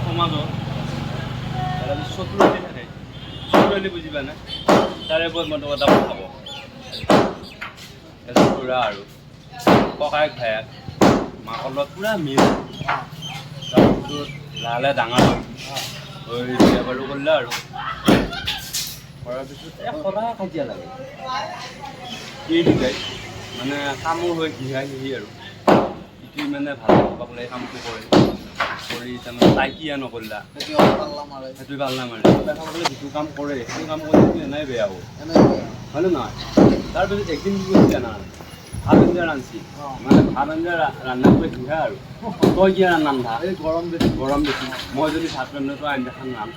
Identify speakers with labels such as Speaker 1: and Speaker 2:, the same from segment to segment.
Speaker 1: সমাজত চতুৰলি থাকে চতুৰলি বুজিবা না তাৰে ওপৰত মই এটা পঠাব এজন খুৰা আৰু ককায়েক ভায়েক মাকৰ লগত পূৰা মিল তাৰপিছত লাহে ডাঙৰ হৈ বিয়া বাৰু কৰিলে আৰু কৰাৰ পিছত সদায় কাজিয়া লাগে এই দুটাই মানে কামৰ হৈ ঘিহাই সিহি আৰু ইটো মানে ভাল পাবলৈ কামটো কৰে কৰি তাৰমানে তাই কিয়া নকৰিলা সেইটো ভাল নামাৰে দেখা পালে যিটো কাম কৰে সেইটো কাম কৰিলে এনেই বেয়া হ'ব হয়নে নহয় তাৰপিছত একদিন কি কৰিছে জানা ভাত আঞ্জা ৰান্ধছি মানে ভাত আঞ্জা ৰান্ধা কৰি ঘিহা আৰু তই কিয় ৰান্ধা এই গৰম বেছি মই যদি ভাত ৰান্ধো তই আঞ্জাখন ৰান্ধ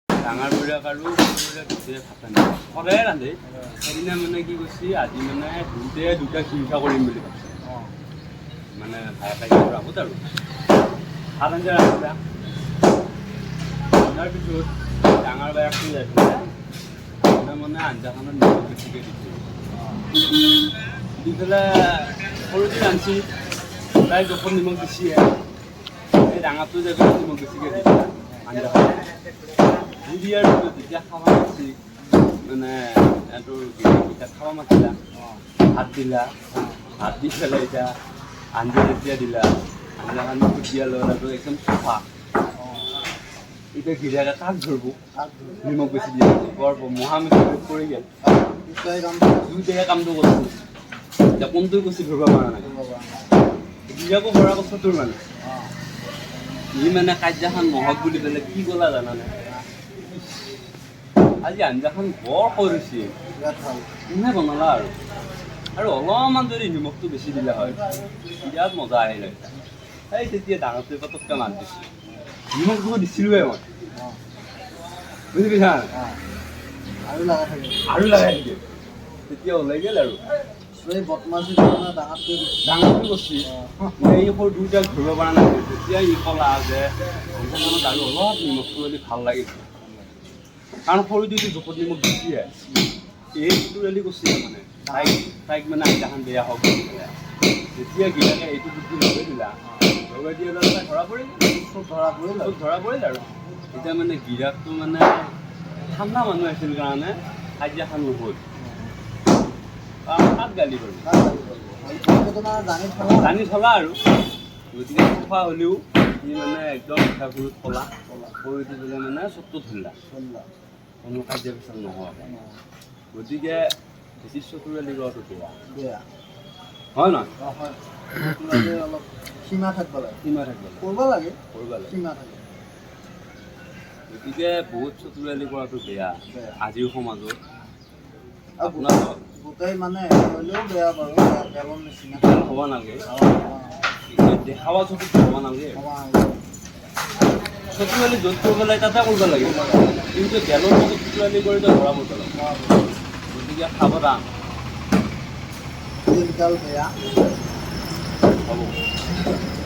Speaker 1: ডাঙৰ বুঢ়াক আৰু দুটাই ভাত ৰান্ধে সদায় ৰান্ধে সেইদিনা মানে কি কৈছে আজি মানে দুটা হিংসা কৰিম বুলি ভাবিছে মানে ভায়েকে ৰামত আৰু ভাত আঞ্জা ৰান্ধিলা ৰন্ধাৰ পিছত ডাঙৰ বায়েকটো যাই পেলাই মানে আঞ্জাখনত নিমখ বেছিকৈ দিছোঁ দি পেলাই সৰুতে ৰান্ধছি তাই জোখত নিমখ বেছিয়ে এই ডাঙৰটো যাই পেলাই নিমখ বেছিকৈ দিছে আঞ্জাখন দি দিয়াৰ পিছত যেতিয়া খাব মাতিছি মানে তোৰ পিঠাত খাব মাতিলা ভাত দিলা ভাত দি পেলাই এতিয়া আঞ্জা যেতিয়া দিলা আঞ্জাখন দিয়া লগত আৰু একদম চাফা এতিয়া গিৰিয়াকে কাক ধৰিব নিমখ বেছি দিয়া বৰ মহামিত্ৰত পৰি গ'ল দুইটাই কামটো কৰিছোঁ এতিয়া কোনটো বেছি ধৰিব পৰা নাই গিৰিয়াকো ভৰা কথা তোৰ মানে ই মানে কাজিয়াখন নহওক বুলি পেলাই কি ক'লা জানানে আজি আঞ্জাখন বৰ কৰিছে কোনে বনালা আৰু অলপমান যদি নিমখটো বেছি দিলে হয় বিৰাট মজা আহিলে এই তেতিয়া ডাঙৰটোৱে পটককৈ মাত দিছোঁ নিমখ বহুত দিছিলোঁৱে মই বুজি পাইছা আৰু লাগাই থাকে তেতিয়া ওলাই গ'ল আৰু ডাঙৰটো কৰিছে এই সৰু দুইটাক ধৰিব পৰা নাই তেতিয়া ই ক'লা যে আঞ্জাখনত আৰু অলপ নিমখটো যদি ভাল লাগিছে কাৰণ সৰু দুইটো জোখত নিমখ বেছিয়ে এই চতুৰালি কৰিছে মানে তাইক মানে আঞ্জাখন বেয়া হওক যেতিয়া গিৰিয়াকে এইটো বুদ্ধি লগাই দিলা লগাই দিয়া লগে ধৰা পৰিল চব ধৰা পৰিল আৰু এতিয়া মানে গিৰিয়াকটো মানে ঠাণ্ডা মানুহ আছিল কাৰণে কাজিয়াখন নহ'ল কাক গালি বাৰু জানি থলা আৰু গতিকে চফা হ'লেও সি মানে একদম পিঠাগুড়িত ক'লা কৰি দি পেলাই মানে চবটো ধৰিলা কোনো কাজিয়া পেচাল নহয় গতিকে বেছি চতুৰালি কৰাটো বেয়া হয় নহয়
Speaker 2: অলপ সীমা থাকিব লাগে
Speaker 1: গতিকে বহুত চতুৰালি কৰাটো বেয়া আজিৰ সমাজত আপোনাৰ
Speaker 2: গোটেই মানে হ'লেও বেয়া বাৰু বেলৰ নিচিনা
Speaker 1: হ'ব নালাগে দেখাবা চকুত হ'ব নালাগে চতুৰালি য'ত কৰিব লাগে তাতে কৰিব লাগে কিন্তু বেলৰ লগত চতুৰালি কৰি ধৰা পৰিব লাগে গতিকে সাৱধান
Speaker 2: দিনকাল বেয়া
Speaker 1: হ'ব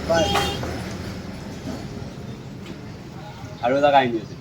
Speaker 2: বাই
Speaker 1: আৰু এটা কাহিনী আছে